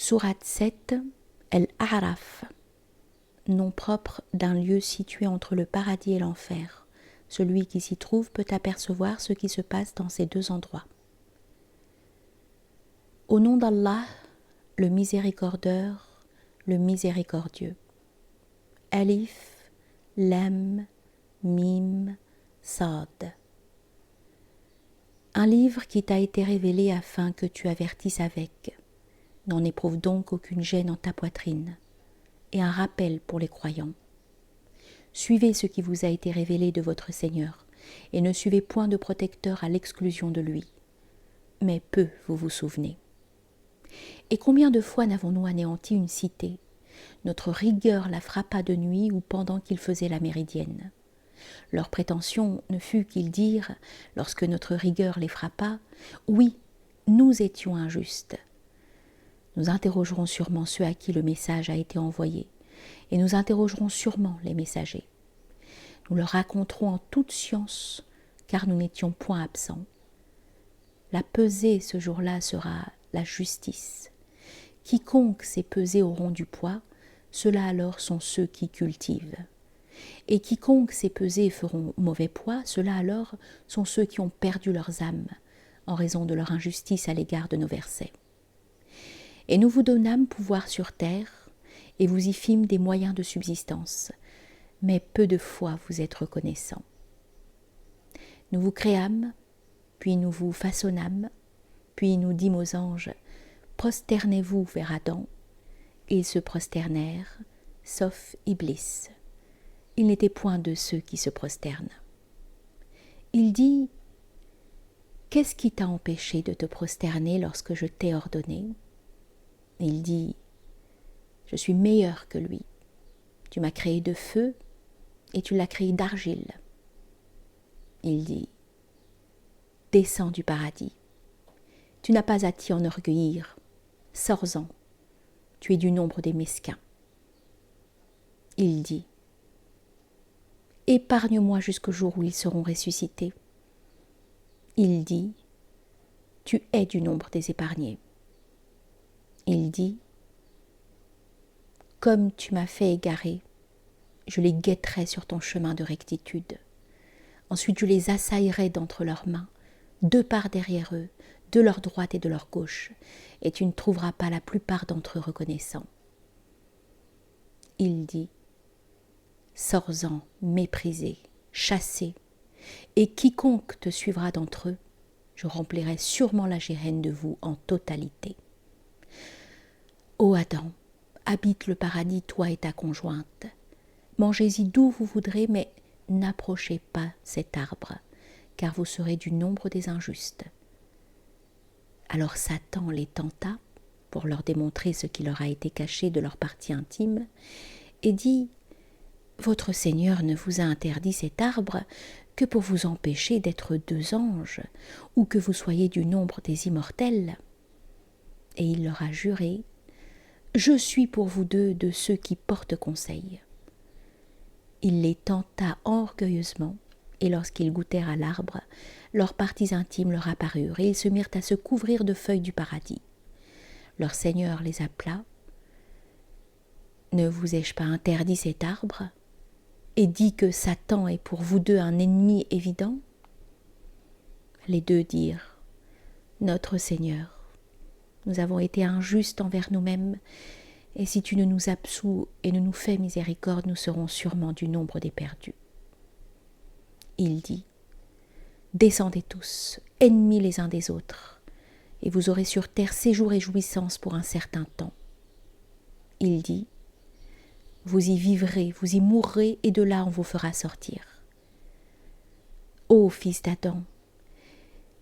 Sourate 7, Al-A'raf, nom propre d'un lieu situé entre le paradis et l'enfer. Celui qui s'y trouve peut apercevoir ce qui se passe dans ces deux endroits. Au nom d'Allah, le miséricordieur, le miséricordieux. Alif, Lam, Mim, Sad. Un livre qui t'a été révélé afin que tu avertisses avec. N'en éprouve donc aucune gêne en ta poitrine, et un rappel pour les croyants. Suivez ce qui vous a été révélé de votre Seigneur, et ne suivez point de protecteur à l'exclusion de lui. Mais peu vous vous souvenez. Et combien de fois n'avons-nous anéanti une cité? Notre rigueur la frappa de nuit ou pendant qu'ils faisaient la méridienne. Leur prétention ne fut qu'ils dirent, lorsque notre rigueur les frappa, « Oui, nous étions injustes ». Nous interrogerons sûrement ceux à qui le message a été envoyé, et nous interrogerons sûrement les messagers. Nous leur raconterons en toute science, car nous n'étions point absents. La pesée ce jour-là sera la justice. Quiconque ces pesées auront du poids, ceux-là alors sont ceux qui cultivent. Et quiconque ces pesées feront mauvais poids, ceux-là alors sont ceux qui ont perdu leurs âmes, en raison de leur injustice à l'égard de nos versets. Et nous vous donnâmes pouvoir sur terre, et vous y fîmes des moyens de subsistance, mais peu de fois vous êtes reconnaissants. Nous vous créâmes, puis nous vous façonnâmes, puis nous dîmes aux anges, prosternez-vous vers Adam. Ils se prosternèrent, sauf Iblis. Il n'était point de ceux qui se prosternent. Il dit, « Qu'est-ce qui t'a empêché de te prosterner lorsque je t'ai ordonné ?» Il dit, « Je suis meilleur que lui. Tu m'as créé de feu et tu l'as créé d'argile. » Il dit, « Descends du paradis. Tu n'as pas à t'y enorgueillir. Sors-en. Tu es du nombre des mesquins. » Il dit, « Épargne-moi jusqu'au jour où ils seront ressuscités. » Il dit, « Tu es du nombre des épargnés. » Il dit, « Comme tu m'as fait égarer, je les guetterai sur ton chemin de rectitude. Ensuite je les assaillerai d'entre leurs mains, de part derrière eux, de leur droite et de leur gauche, et tu ne trouveras pas la plupart d'entre eux reconnaissants. » Il dit, « Sors-en, méprisé, chassé, et quiconque te suivra d'entre eux, je remplirai sûrement la géhenne de vous en totalité. Ô Adam, habite le paradis, toi et ta conjointe. Mangez-y d'où vous voudrez, mais n'approchez pas cet arbre, car vous serez du nombre des injustes. » Alors Satan les tenta, pour leur démontrer ce qui leur a été caché de leur partie intime, et dit, « Votre Seigneur ne vous a interdit cet arbre que pour vous empêcher d'être deux anges, ou que vous soyez du nombre des immortels. » Et il leur a juré, « Je suis pour vous deux de ceux qui portent conseil. » Il les tenta orgueilleusement, et lorsqu'ils goûtèrent à l'arbre, leurs parties intimes leur apparurent, et ils se mirent à se couvrir de feuilles du paradis. Leur Seigneur les appela. « Ne vous ai-je pas interdit cet arbre, et dit que Satan est pour vous deux un ennemi évident ?» Les deux dirent, « Notre Seigneur, nous avons été injustes envers nous-mêmes, et si tu ne nous absous et ne nous fais miséricorde, nous serons sûrement du nombre des perdus. » Il dit, « Descendez tous, ennemis les uns des autres, et vous aurez sur terre séjour et jouissance pour un certain temps. » Il dit, « Vous y vivrez, vous y mourrez, et de là on vous fera sortir. » Ô fils d'Adam,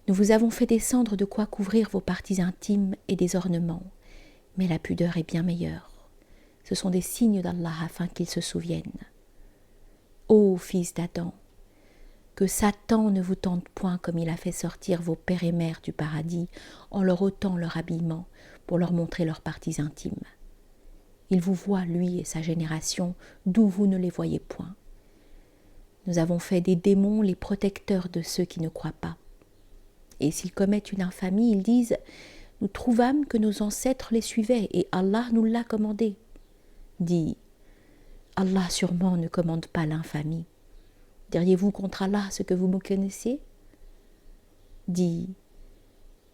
nous vous avons fait descendre de quoi couvrir vos parties intimes et des ornements, mais la pudeur est bien meilleure. Ce sont des signes d'Allah afin qu'ils se souviennent. Ô fils d'Adam, que Satan ne vous tente point comme il a fait sortir vos pères et mères du paradis en leur ôtant leur habillement pour leur montrer leurs parties intimes. Il vous voit, lui et sa génération, d'où vous ne les voyez point. Nous avons fait des démons les protecteurs de ceux qui ne croient pas. Et s'ils commettent une infamie, ils disent nous trouvâmes que nos ancêtres les suivaient et Allah nous l'a commandé. Dit, Allah sûrement ne commande pas l'infamie. Diriez-vous contre Allah ce que vous me connaissez? Dit,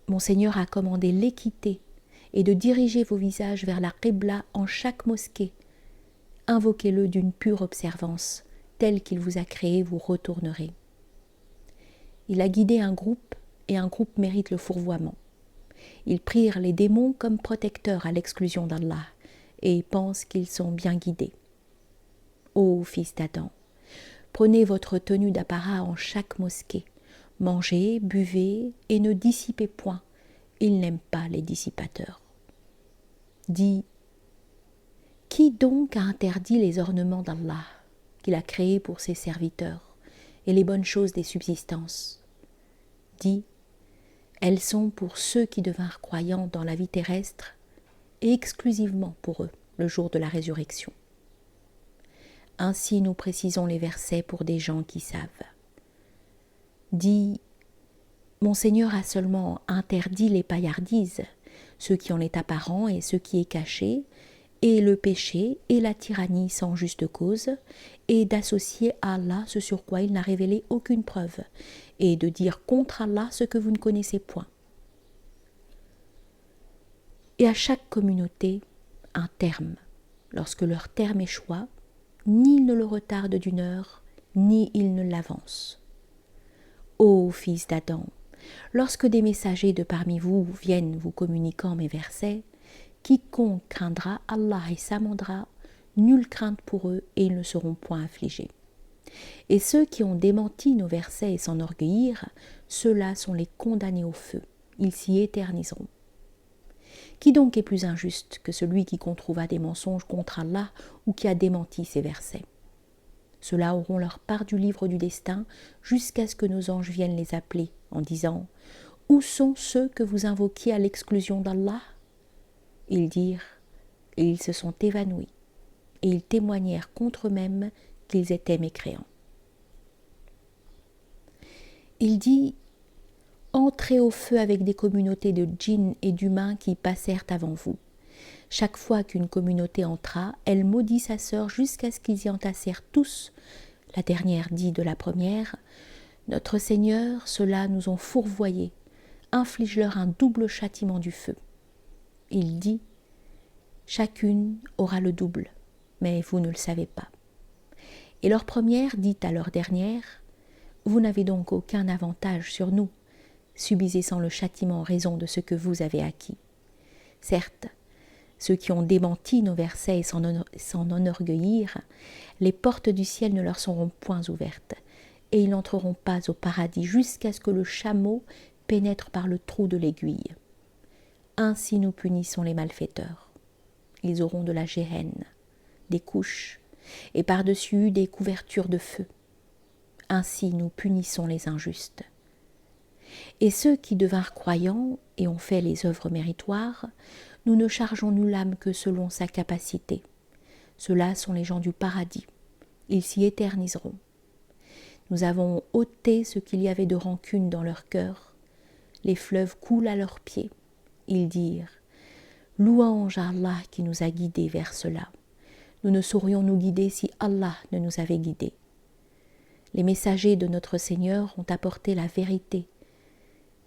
mon Seigneur a commandé l'équité et de diriger vos visages vers la Qibla en chaque mosquée. Invoquez-le d'une pure observance, tel qu'il vous a créé, vous retournerez. Il a guidé un groupe et un groupe mérite le fourvoiement. Ils prirent les démons comme protecteurs à l'exclusion d'Allah et pensent qu'ils sont bien guidés. Ô fils d'Adam, prenez votre tenue d'apparat en chaque mosquée, mangez, buvez et ne dissipez point. Il n'aime pas les dissipateurs. Dit, qui donc a interdit les ornements d'Allah, qu'il a créés pour ses serviteurs, et les bonnes choses des subsistances? Dit, elles sont pour ceux qui devinrent croyants dans la vie terrestre, et exclusivement pour eux, le jour de la résurrection. Ainsi nous précisons les versets pour des gens qui savent. Dit, mon Seigneur a seulement interdit les paillardises, ce qui en est apparent et ce qui est caché, et le péché et la tyrannie sans juste cause, et d'associer à Allah ce sur quoi il n'a révélé aucune preuve, et de dire contre Allah ce que vous ne connaissez point. Et à chaque communauté, un terme. Lorsque leur terme échoua, ni il ne le retarde d'une heure, ni il ne l'avance. Ô fils d'Adam, lorsque des messagers de parmi vous viennent vous communiquant mes versets, quiconque craindra Allah et s'amendra, nulle crainte pour eux et ils ne seront point affligés. Et ceux qui ont démenti nos versets et s'enorgueillirent, ceux-là sont les condamnés au feu, ils s'y éterniseront. Qui donc est plus injuste que celui qui controuva des mensonges contre Allah ou qui a démenti ses versets? Ceux-là auront leur part du livre du destin jusqu'à ce que nos anges viennent les appeler en disant « Où sont ceux que vous invoquiez à l'exclusion d'Allah ?» Ils dirent et ils se sont évanouis et ils témoignèrent contre eux-mêmes qu'ils étaient mécréants. Il dit « Entrez au feu avec des communautés de djinns et d'humains qui passèrent avant vous. Chaque fois qu'une communauté entra, elle maudit sa sœur jusqu'à ce qu'ils y entassèrent tous. La dernière dit de la première « Notre Seigneur, ceux-là nous ont fourvoyés. Inflige-leur un double châtiment du feu. » Il dit « Chacune aura le double, mais vous ne le savez pas. » Et leur première dit à leur dernière « Vous n'avez donc aucun avantage sur nous. Subissez sans le châtiment en raison de ce que vous avez acquis. Certes, ceux qui ont démenti nos versets et s'en enorgueillirent, les portes du ciel ne leur seront point ouvertes, et ils n'entreront pas au paradis jusqu'à ce que le chameau pénètre par le trou de l'aiguille. Ainsi nous punissons les malfaiteurs. Ils auront de la géhenne, des couches, et par-dessus des couvertures de feu. Ainsi nous punissons les injustes. Et ceux qui devinrent croyants et ont fait les œuvres méritoires, nous ne chargeons nulle âme que selon sa capacité. Ceux-là sont les gens du paradis. Ils s'y éterniseront. Nous avons ôté ce qu'il y avait de rancune dans leur cœur. Les fleuves coulent à leurs pieds. Ils dirent « Louange à Allah qui nous a guidés vers cela. Nous ne saurions nous guider si Allah ne nous avait guidés. » Les messagers de notre Seigneur ont apporté la vérité.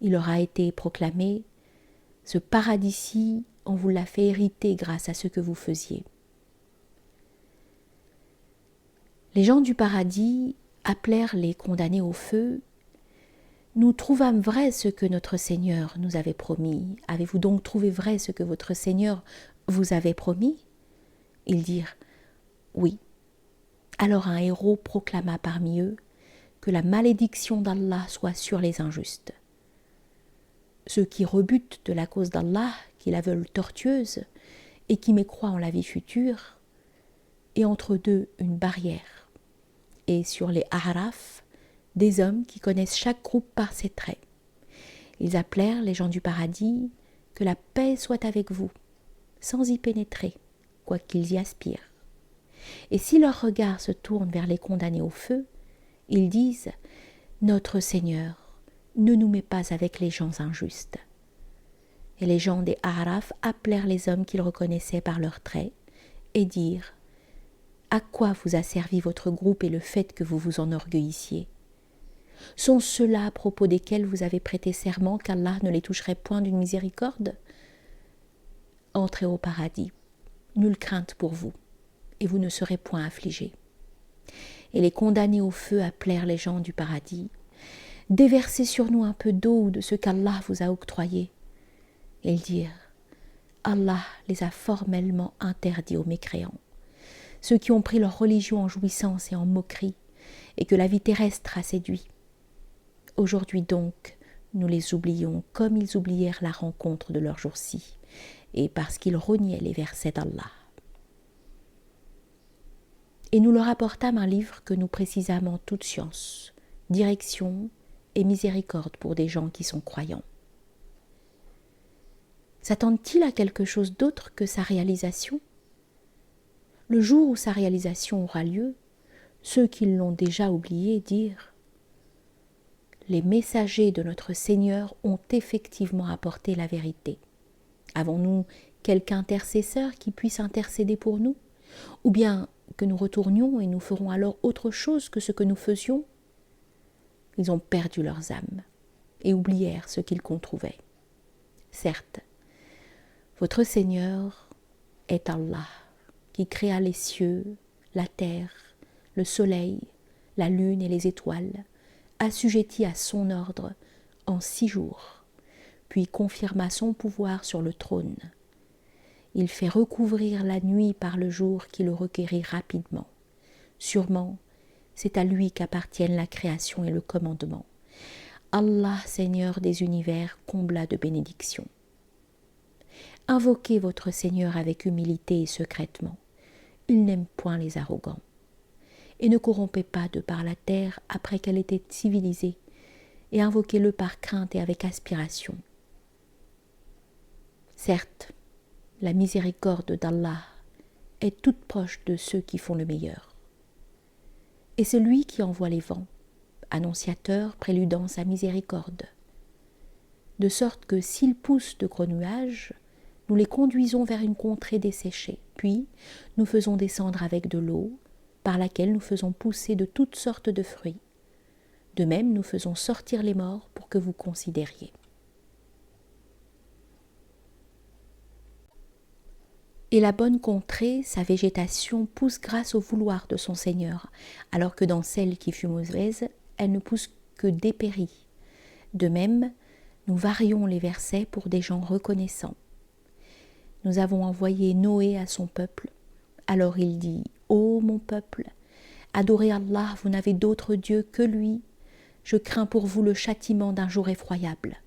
Il leur a été proclamé « Ce paradis-ci, on vous l'a fait hériter grâce à ce que vous faisiez. » Les gens du paradis appelèrent les condamnés au feu. « Nous trouvâmes vrai ce que notre Seigneur nous avait promis. Avez-vous donc trouvé vrai ce que votre Seigneur vous avait promis ?» Ils dirent « Oui. » Alors un héros proclama parmi eux que la malédiction d'Allah soit sur les injustes. Ceux qui rebutent de la cause d'Allah, qui la veulent tortueuse et qui mécroient en la vie future, et entre deux une barrière. Et sur les A'raf, des hommes qui connaissent chaque groupe par ses traits. Ils appelèrent les gens du paradis « Que la paix soit avec vous », sans y pénétrer, quoiqu'ils y aspirent. Et si leur regard se tourne vers les condamnés au feu, ils disent « Notre Seigneur, ne nous mets pas avec les gens injustes. » Et les gens des A'raf appelèrent les hommes qu'ils reconnaissaient par leurs traits et dirent « À quoi vous a servi votre groupe et le fait que vous vous enorgueillissiez ? Sont ceux-là à propos desquels vous avez prêté serment qu'Allah ne les toucherait point d'une miséricorde ? Entrez au paradis, nulle crainte pour vous, et vous ne serez point affligés. » Et les condamnés au feu appelèrent les gens du paradis « Déversez sur nous un peu d'eau ou de ce qu'Allah vous a octroyé. » Ils dirent « Allah les a formellement interdits aux mécréants, ceux qui ont pris leur religion en jouissance et en moquerie, et que la vie terrestre a séduit. Aujourd'hui donc, nous les oublions comme ils oublièrent la rencontre de leur jour-ci, et parce qu'ils reniaient les versets d'Allah. Et nous leur apportâmes un livre que nous précisâmes en toute science, direction et miséricorde pour des gens qui sont croyants. S'attendent-ils à quelque chose d'autre que sa réalisation ? Le jour où sa réalisation aura lieu, ceux qui l'ont déjà oublié dirent « Les messagers de notre Seigneur ont effectivement apporté la vérité. Avons-nous quelque intercesseur qui puisse intercéder pour nous ? Ou bien que nous retournions et nous ferons alors autre chose que ce que nous faisions ? Ils ont perdu leurs âmes et oublièrent ce qu'ils controuvaient. Certes, votre Seigneur est Allah, qui créa les cieux, la terre, le soleil, la lune et les étoiles, assujettis à son ordre en 6 jours, puis confirma son pouvoir sur le trône. Il fait recouvrir la nuit par le jour qui le requérit rapidement. Sûrement, c'est à lui qu'appartiennent la création et le commandement. Allah, Seigneur des univers, combla de bénédictions. Invoquez votre Seigneur avec humilité et secrètement. Il n'aime point les arrogants. Et ne corrompez pas de par la terre après qu'elle était civilisée, et invoquez-le par crainte et avec aspiration. Certes, la miséricorde d'Allah est toute proche de ceux qui font le meilleur. Et c'est lui qui envoie les vents, annonciateurs préludant sa miséricorde, de sorte que s'ils poussent de gros nuages, nous les conduisons vers une contrée desséchée, puis nous faisons descendre avec de l'eau, par laquelle nous faisons pousser de toutes sortes de fruits. De même, nous faisons sortir les morts pour que vous considériez. Et la bonne contrée, sa végétation, pousse grâce au vouloir de son Seigneur, alors que dans celle qui fut mauvaise, elle ne pousse que dépérit. De même, nous varions les versets pour des gens reconnaissants. Nous avons envoyé Noé à son peuple. Alors il dit « Ô mon peuple, adorez Allah, vous n'avez d'autre Dieu que lui. Je crains pour vous le châtiment d'un jour effroyable. »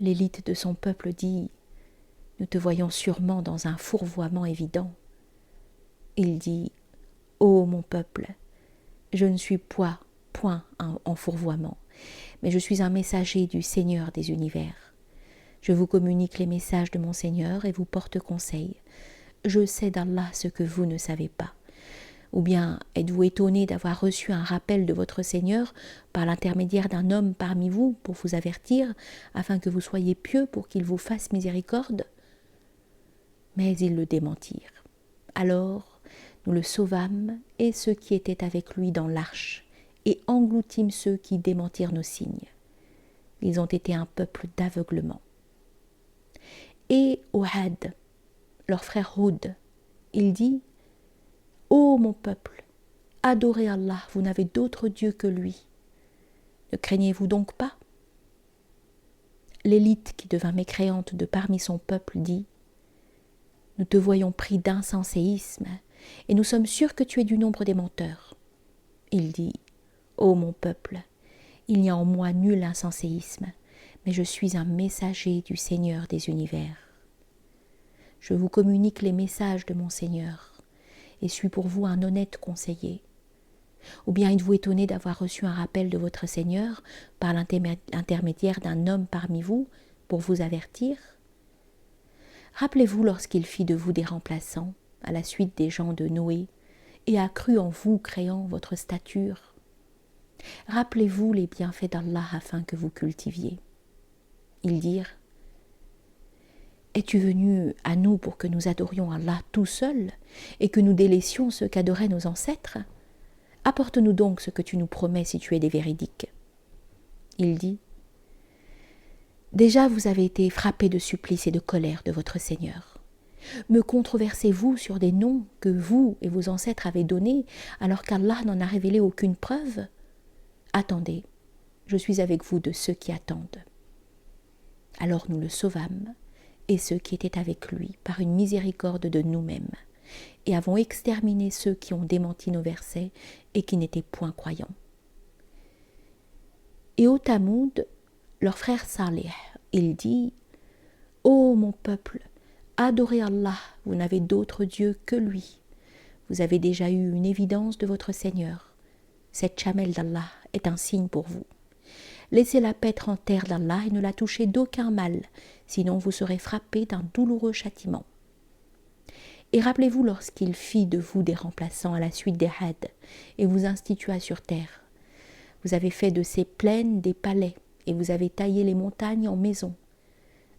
L'élite de son peuple dit « Nous te voyons sûrement dans un fourvoiement évident. » Il dit « Ô mon peuple, je ne suis point en fourvoiement, mais je suis un messager du Seigneur des univers. Je vous communique les messages de mon Seigneur et vous porte conseil. Je sais d'Allah ce que vous ne savez pas. Ou bien êtes-vous étonné d'avoir reçu un rappel de votre Seigneur par l'intermédiaire d'un homme parmi vous pour vous avertir, afin que vous soyez pieux pour qu'il vous fasse miséricorde ? Mais ils le démentirent. Alors nous le sauvâmes et ceux qui étaient avec lui dans l'arche, et engloutîmes ceux qui démentirent nos signes. Ils ont été un peuple d'aveuglement. Et au Had, leur frère Houd, il dit « Ô mon peuple, adorez Allah, vous n'avez d'autre Dieu que lui. Ne craignez-vous donc pas ?» L'élite qui devint mécréante de parmi son peuple dit « Nous te voyons pris d'insenséisme, et nous sommes sûrs que tu es du nombre des menteurs. » Il dit « Ô mon peuple, il n'y a en moi nul insenséisme, mais je suis un messager du Seigneur des univers. Je vous communique les messages de mon Seigneur, et suis pour vous un honnête conseiller. Ou bien êtes-vous étonné d'avoir reçu un rappel de votre Seigneur par l'intermédiaire d'un homme parmi vous pour vous avertir ? Rappelez-vous lorsqu'il fit de vous des remplaçants à la suite des gens de Noé et a cru en vous créant votre stature. Rappelez-vous les bienfaits d'Allah afin que vous cultiviez. Ils dirent Es-tu venu à nous pour que nous adorions Allah tout seul et que nous délaissions ce qu'adoraient nos ancêtres? Apporte-nous donc ce que tu nous promets si tu es des véridiques. Il dit: Déjà vous avez été frappés de supplice et de colère de votre Seigneur. Me controversez-vous sur des noms que vous et vos ancêtres avez donnés alors qu'Allah n'en a révélé aucune preuve? Attendez, je suis avec vous de ceux qui attendent. Alors nous le sauvâmes et ceux qui étaient avec lui par une miséricorde de nous-mêmes, et avons exterminé ceux qui ont démenti nos versets et qui n'étaient point croyants. Et au Tamoud, leur frère Salih, il dit: Ô mon peuple, adorez Allah, vous n'avez d'autre Dieu que lui. Vous avez déjà eu une évidence de votre Seigneur. Cette chamelle d'Allah est un signe pour vous. Laissez-la paître en terre d'Allah et ne la touchez d'aucun mal, sinon vous serez frappés d'un douloureux châtiment. Et rappelez-vous lorsqu'il fit de vous des remplaçants à la suite des Had et vous institua sur terre. Vous avez fait de ces plaines des palais et vous avez taillé les montagnes en maisons.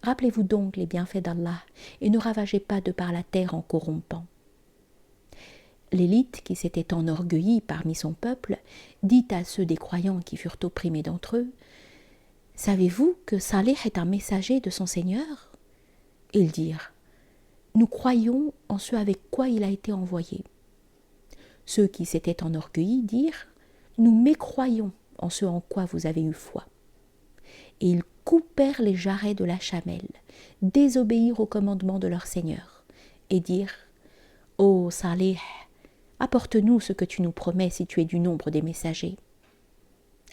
Rappelez-vous donc les bienfaits d'Allah et ne ravagez pas de par la terre en corrompant. L'élite, qui s'était enorgueillie parmi son peuple, dit à ceux des croyants qui furent opprimés d'entre eux: Savez-vous que Salih est un messager de son Seigneur? Ils dirent: Nous croyons en ce avec quoi il a été envoyé. Ceux qui s'étaient enorgueillis dirent: Nous mécroyons en ce en quoi vous avez eu foi. Et ils coupèrent les jarrets de la chamelle, désobéirent au commandement de leur Seigneur, et dirent: Ô Salih, apporte-nous ce que tu nous promets si tu es du nombre des messagers.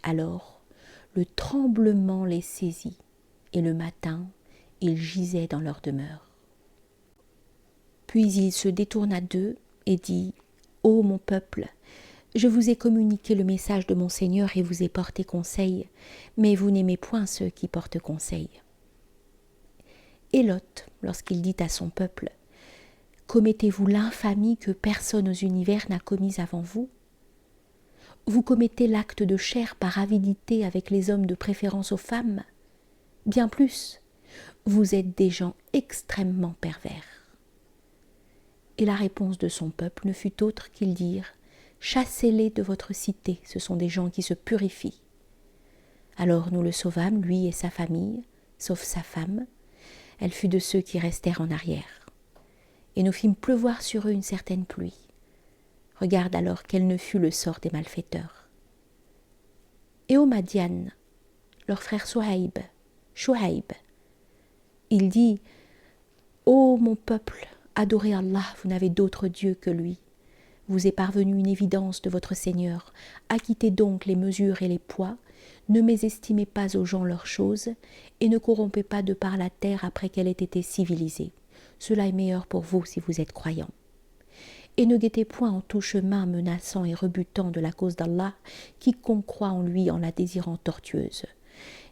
Alors le tremblement les saisit, et le matin, ils gisaient dans leur demeure. Puis il se détourna d'eux et dit: Ô mon peuple, je vous ai communiqué le message de mon Seigneur et vous ai porté conseil, mais vous n'aimez point ceux qui portent conseil. Et Lot, lorsqu'il dit à son peuple: Commettez-vous l'infamie que personne aux univers n'a commise avant vous? Vous commettez l'acte de chair par avidité avec les hommes de préférence aux femmes? Bien plus, vous êtes des gens extrêmement pervers. Et la réponse de son peuple ne fut autre qu'ils dirent: Chassez-les de votre cité, ce sont des gens qui se purifient. Alors nous le sauvâmes, lui et sa famille, sauf sa femme. Elle fut de ceux qui restèrent en arrière. Et nous fîmes pleuvoir sur eux une certaine pluie. Regarde alors quel ne fut le sort des malfaiteurs. Et au Madian, leur frère Shuaïb, il dit: Ô mon peuple, adorez Allah, vous n'avez d'autre Dieu que lui. Vous est parvenue une évidence de votre Seigneur. Acquittez donc les mesures et les poids, ne mésestimez pas aux gens leurs choses, et ne corrompez pas de par la terre après qu'elle ait été civilisée. Cela est meilleur pour vous si vous êtes croyants. Et ne guettez point en tout chemin menaçant et rebutant de la cause d'Allah quiconque croit en lui en la désirant tortueuse.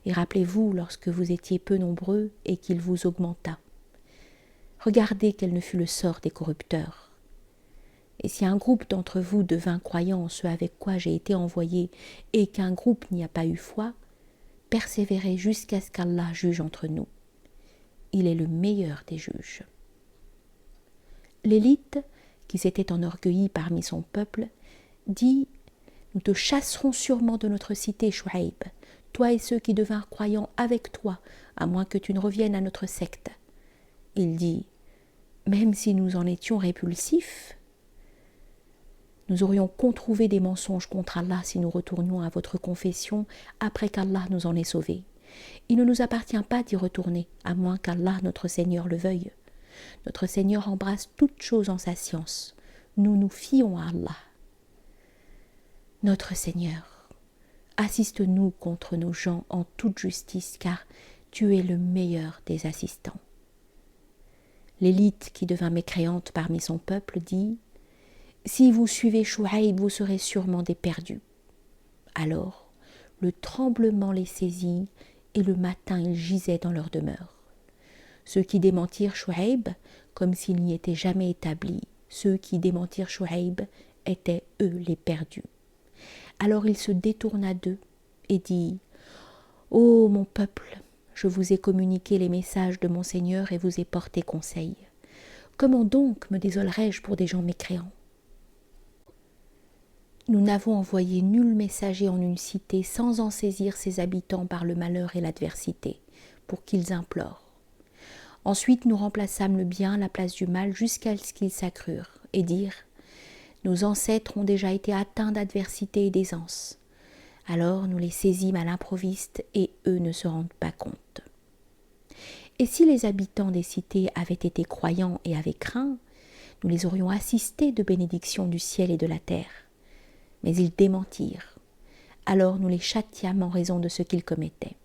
Et rappelez-vous lorsque vous étiez peu nombreux et qu'il vous augmenta. Regardez quel ne fut le sort des corrupteurs. Et si un groupe d'entre vous devint croyant en ce avec quoi j'ai été envoyé, et qu'un groupe n'y a pas eu foi, persévérez jusqu'à ce qu'Allah juge entre nous. Il est le meilleur des juges. L'élite, qui s'était enorgueillie parmi son peuple, dit: Nous te chasserons sûrement de notre cité, Shuaïb, toi et ceux qui devinrent croyants avec toi, à moins que tu ne reviennes à notre secte. Il dit: Même si nous en étions répulsifs, nous aurions controuvé des mensonges contre Allah si nous retournions à votre confession après qu'Allah nous en ait sauvés. Il ne nous appartient pas d'y retourner, à moins qu'Allah, notre Seigneur, le veuille. Notre Seigneur embrasse toutes choses en sa science. Nous nous fions à Allah. Notre Seigneur, assiste-nous contre nos gens en toute justice, car tu es le meilleur des assistants. L'élite qui devint mécréante parmi son peuple dit: Si vous suivez Shuaïb, vous serez sûrement des perdus. Alors, le tremblement les saisit, et le matin ils gisaient dans leur demeure. Ceux qui démentirent Shuaïb, comme s'il n'y était jamais établi, ceux qui démentirent Shuaïb étaient eux les perdus. Alors il se détourna d'eux et dit: Ô mon peuple, je vous ai communiqué les messages de mon Seigneur et vous ai porté conseil. Comment donc me désolerais-je pour des gens mécréants? Nous n'avons envoyé nul messager en une cité sans en saisir ses habitants par le malheur et l'adversité, pour qu'ils implorent. Ensuite nous remplaçâmes le bien à la place du mal jusqu'à ce qu'ils s'accrurent, et dirent « Nos ancêtres ont déjà été atteints d'adversité et d'aisance. » Alors nous les saisîmes à l'improviste et eux ne se rendent pas compte. Et si les habitants des cités avaient été croyants et avaient craint, nous les aurions assistés de bénédictions du ciel et de la terre. Mais ils démentirent. Alors nous les châtiâmes en raison de ce qu'ils commettaient.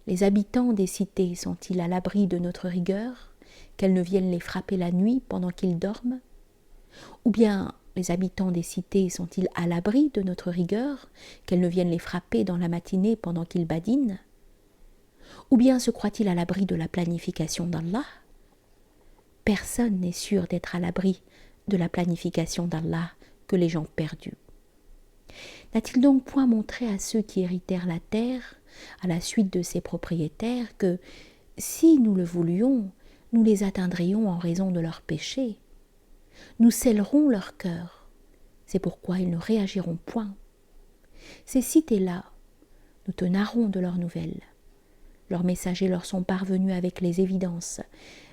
Les habitants des cités sont-ils à l'abri de notre rigueur, qu'elles ne viennent les frapper la nuit pendant qu'ils dorment? Ou bien les habitants des cités sont-ils à l'abri de notre rigueur, qu'elles ne viennent les frapper dans la matinée pendant qu'ils badinent? Ou bien se croient-ils à l'abri de la planification d'Allah? Personne n'est sûr d'être à l'abri de la planification d'Allah que les gens perdus. N'a-t-il donc point montré à ceux qui héritèrent la terre, à la suite de ses propriétaires, que, si nous le voulions, nous les atteindrions en raison de leurs péchés? Nous scellerons leur cœur, c'est pourquoi ils ne réagiront point. Ces cités-là, nous te narrons de leurs nouvelles. Leurs messagers leur sont parvenus avec les évidences,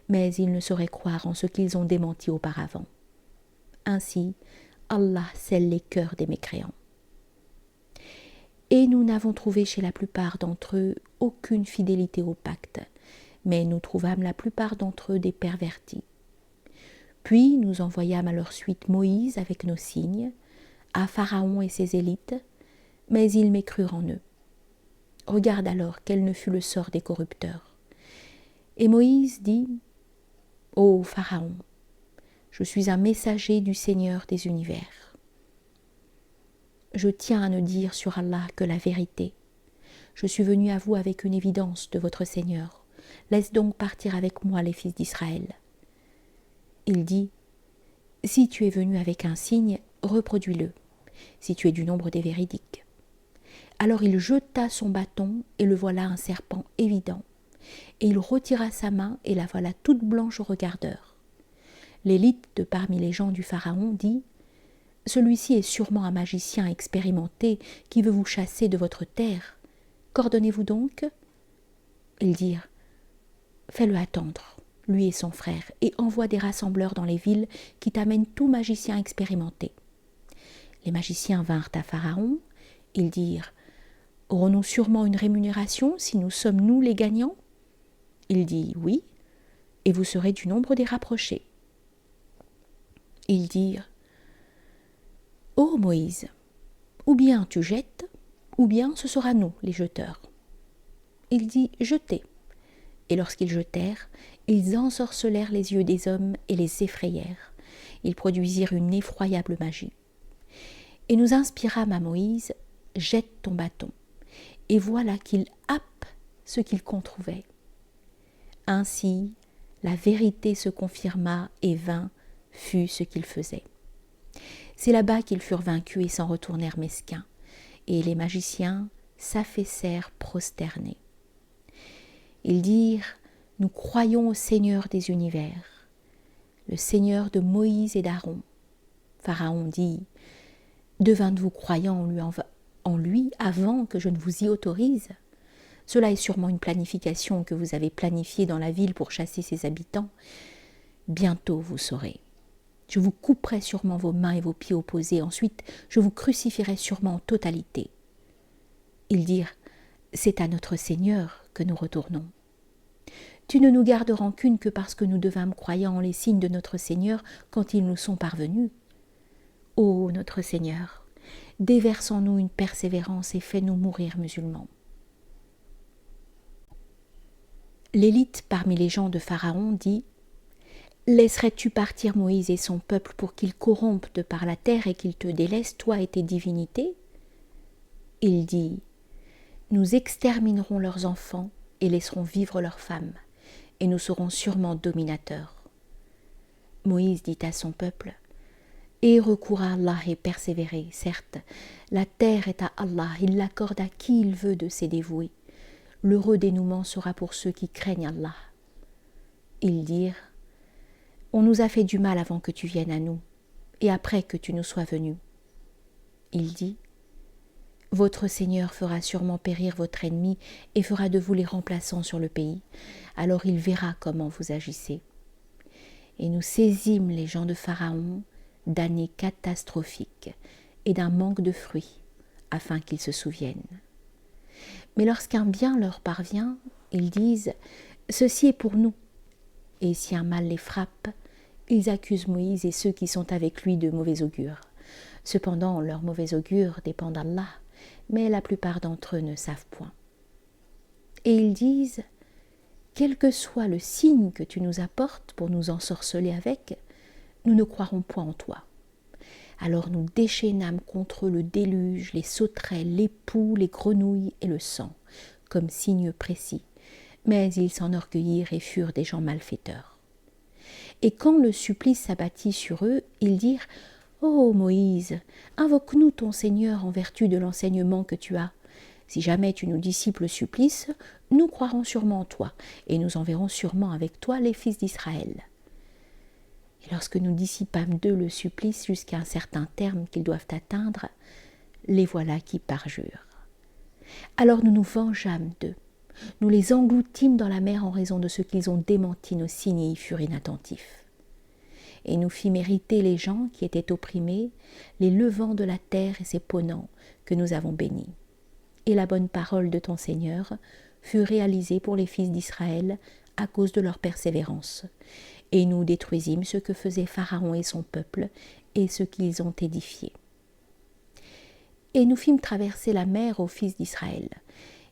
mais ils ne sauraient croire en ce qu'ils ont démenti auparavant. Ainsi, Allah scelle les cœurs des mécréants. Et nous n'avons trouvé chez la plupart d'entre eux aucune fidélité au pacte, mais nous trouvâmes la plupart d'entre eux des pervertis. Puis nous envoyâmes à leur suite Moïse avec nos signes, à Pharaon et ses élites, mais ils mécrurent en eux. Regarde alors quel ne fut le sort des corrupteurs. Et Moïse dit « Ô Pharaon, je suis un messager du Seigneur des univers. Je tiens à ne dire sur Allah que la vérité. Je suis venu à vous avec une évidence de votre Seigneur. Laisse donc partir avec moi les fils d'Israël. » Il dit « Si tu es venu avec un signe, reproduis-le, si tu es du nombre des véridiques. » Alors il jeta son bâton, et le voilà un serpent évident. Et il retira sa main, et la voilà toute blanche au regardeur. L'élite de parmi les gens du Pharaon dit « Celui-ci est sûrement un magicien expérimenté qui veut vous chasser de votre terre. Qu'ordonnez-vous donc ?» Ils dirent « Fais-le attendre, lui et son frère, et envoie des rassembleurs dans les villes qui t'amènent tout magicien expérimenté. » Les magiciens vinrent à Pharaon. Ils dirent « Aurons-nous sûrement une rémunération si nous sommes nous les gagnants ?» Il dit « Oui, et vous serez du nombre des rapprochés. » Ils dirent « Ô Moïse, ou bien tu jettes, ou bien ce sera nous les jeteurs. » Il dit « Jetez. » Et lorsqu'ils jetèrent, ils ensorcelèrent les yeux des hommes et les effrayèrent. Ils produisirent une effroyable magie. Et nous inspirâmes à Moïse « Jette ton bâton. » Et voilà qu'il happe ce qu'il controuvait. Ainsi, la vérité se confirma et vain fut ce qu'ils faisaient. C'est là-bas qu'ils furent vaincus et s'en retournèrent mesquins, et les magiciens s'affaissèrent prosternés. Ils dirent « Nous croyons au Seigneur des univers, le Seigneur de Moïse et d'Aaron. » Pharaon dit « Devîntes-vous croyants en lui avant que je ne vous y autorise ? Cela est sûrement une planification que vous avez planifiée dans la ville pour chasser ses habitants. Bientôt vous saurez. Je vous couperai sûrement vos mains et vos pieds opposés. Ensuite, je vous crucifierai sûrement en totalité. » Ils dirent « C'est à notre Seigneur que nous retournons. Tu ne nous gardes rancune que parce que nous devînmes croyants en les signes de notre Seigneur quand ils nous sont parvenus. Ô notre Seigneur, déverse en nous une persévérance et fais-nous mourir musulmans. » L'élite parmi les gens de Pharaon dit « Laisserais-tu partir Moïse et son peuple pour qu'ils corrompent de par la terre et qu'ils te délaissent, toi et tes divinités ?» Il dit « Nous exterminerons leurs enfants et laisserons vivre leurs femmes, et nous serons sûrement dominateurs. » Moïse dit à son peuple « Aie recours à Allah et persévérez, certes, la terre est à Allah, il l'accorde à qui il veut de ses dévoués. l'heureux dénouement sera pour ceux qui craignent Allah. Ils dirent, on nous a fait du mal avant que tu viennes à nous, et après que tu nous sois venu. Il dit, votre Seigneur fera sûrement périr votre ennemi et fera de vous les remplaçants sur le pays. Alors il verra comment vous agissez. Et nous saisîmes les gens de Pharaon d'années catastrophiques et d'un manque de fruits, afin qu'ils se souviennent. Mais lorsqu'un bien leur parvient, ils disent « Ceci est pour nous ». Et si un mal les frappe, ils accusent Moïse et ceux qui sont avec lui de mauvais augure. Cependant, leur mauvais augure dépend d'Allah, mais la plupart d'entre eux ne savent point. Et ils disent « Quel que soit le signe que tu nous apportes pour nous ensorceler avec, nous ne croirons point en toi. » Alors nous déchaînâmes contre eux le déluge, les sauterelles, les poux, les grenouilles et le sang, comme signe précis. Mais ils s'enorgueillirent et furent des gens malfaiteurs. Et quand le supplice s'abattit sur eux, ils dirent « Ô Moïse, invoque-nous ton Seigneur en vertu de l'enseignement que tu as. Si jamais tu nous dissipes le supplice, nous croirons sûrement en toi, et nous enverrons sûrement avec toi les fils d'Israël. » Et lorsque nous dissipâmes d'eux le supplice jusqu'à un certain terme qu'ils doivent atteindre, les voilà qui parjurent. Alors nous nous vengeâmes d'eux. Nous les engloutîmes dans la mer en raison de ce qu'ils ont démenti nos signes et y furent inattentifs. Et nous fîmes hériter les gens qui étaient opprimés, les levants de la terre et ses ponants que nous avons bénis. Et la bonne parole de ton Seigneur fut réalisée pour les fils d'Israël à cause de leur persévérance. Et nous détruisîmes ce que faisait Pharaon et son peuple et ce qu'ils ont édifié. Et nous fîmes traverser la mer aux fils d'Israël.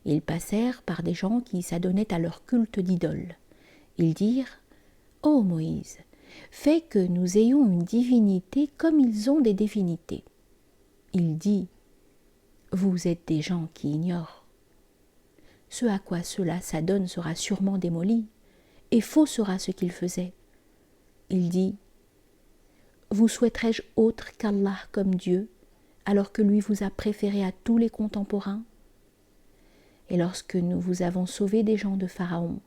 Ils passèrent par des gens qui s'adonnaient à leur culte d'idoles. Ils dirent « Ô Moïse, fais que nous ayons une divinité comme ils ont des divinités. » Il dit « Vous êtes des gens qui ignorent. Ce à quoi cela s'adonne sera sûrement démoli, et faux sera ce qu'ils faisaient. » Il dit « Vous souhaiterais-je autre qu'Allah comme Dieu, alors que lui vous a préféré à tous les contemporains? Et lorsque nous vous avons sauvé des gens de Pharaon,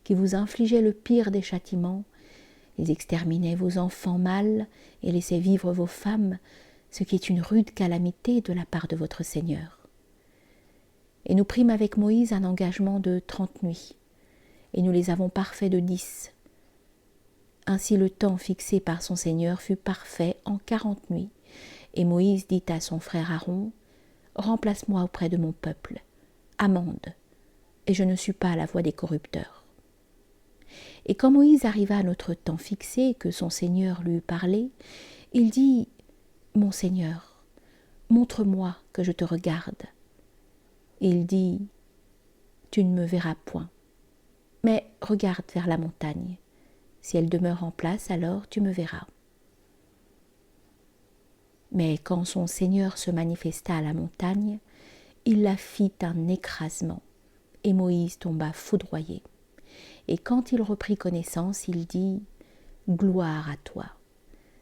qui vous infligeaient le pire des châtiments, ils exterminaient vos enfants mâles et laissaient vivre vos femmes, ce qui est une rude calamité de la part de votre Seigneur. Et nous prîmes avec Moïse un engagement de 30 nuits, et nous les avons parfaits de 10. Ainsi le temps fixé par son Seigneur fut parfait en 40 nuits. Et Moïse dit à son frère Aaron, « Remplace-moi auprès de mon peuple, amende, et je ne suis pas à la voie des corrupteurs. » Et quand Moïse arriva à notre temps fixé et que son Seigneur lui eut parlé, il dit, « Mon Seigneur, montre-moi que je te regarde. » Et il dit, « Tu ne me verras point, mais regarde vers la montagne. Si elle demeure en place, alors tu me verras. » Mais quand son Seigneur se manifesta à la montagne, il la fit un écrasement, et Moïse tomba foudroyé. Et quand il reprit connaissance, il dit « Gloire à toi,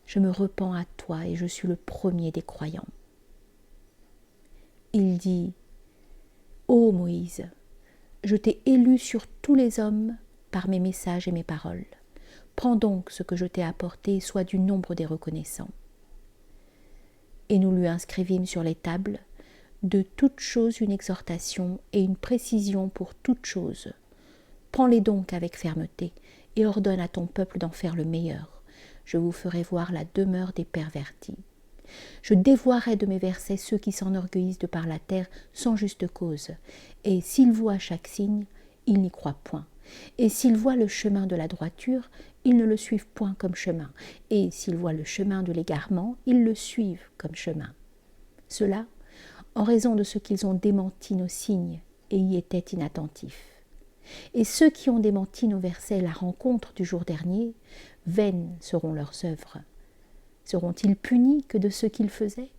je me repens à toi et je suis le premier des croyants. » Il dit « Ô Moïse, je t'ai élu sur tous les hommes par mes messages et mes paroles. Prends donc ce que je t'ai apporté et sois du nombre des reconnaissants. » Et nous lui inscrivîmes sur les tables de toutes choses une exhortation et une précision pour toutes choses. Prends-les donc avec fermeté et ordonne à ton peuple d'en faire le meilleur. Je vous ferai voir la demeure des pervertis. Je dévoirai de mes versets ceux qui s'enorgueillissent de par la terre sans juste cause. Et s'ils voient chaque signe, ils n'y croient point. Et s'ils voient le chemin de la droiture, ils ne le suivent point comme chemin. Et s'ils voient le chemin de l'égarement, ils le suivent comme chemin. Cela, en raison de ce qu'ils ont démenti nos signes et y étaient inattentifs. Et ceux qui ont démenti nos versets et la rencontre du jour dernier, vaines seront leurs œuvres. Seront-ils punis que de ce qu'ils faisaient ?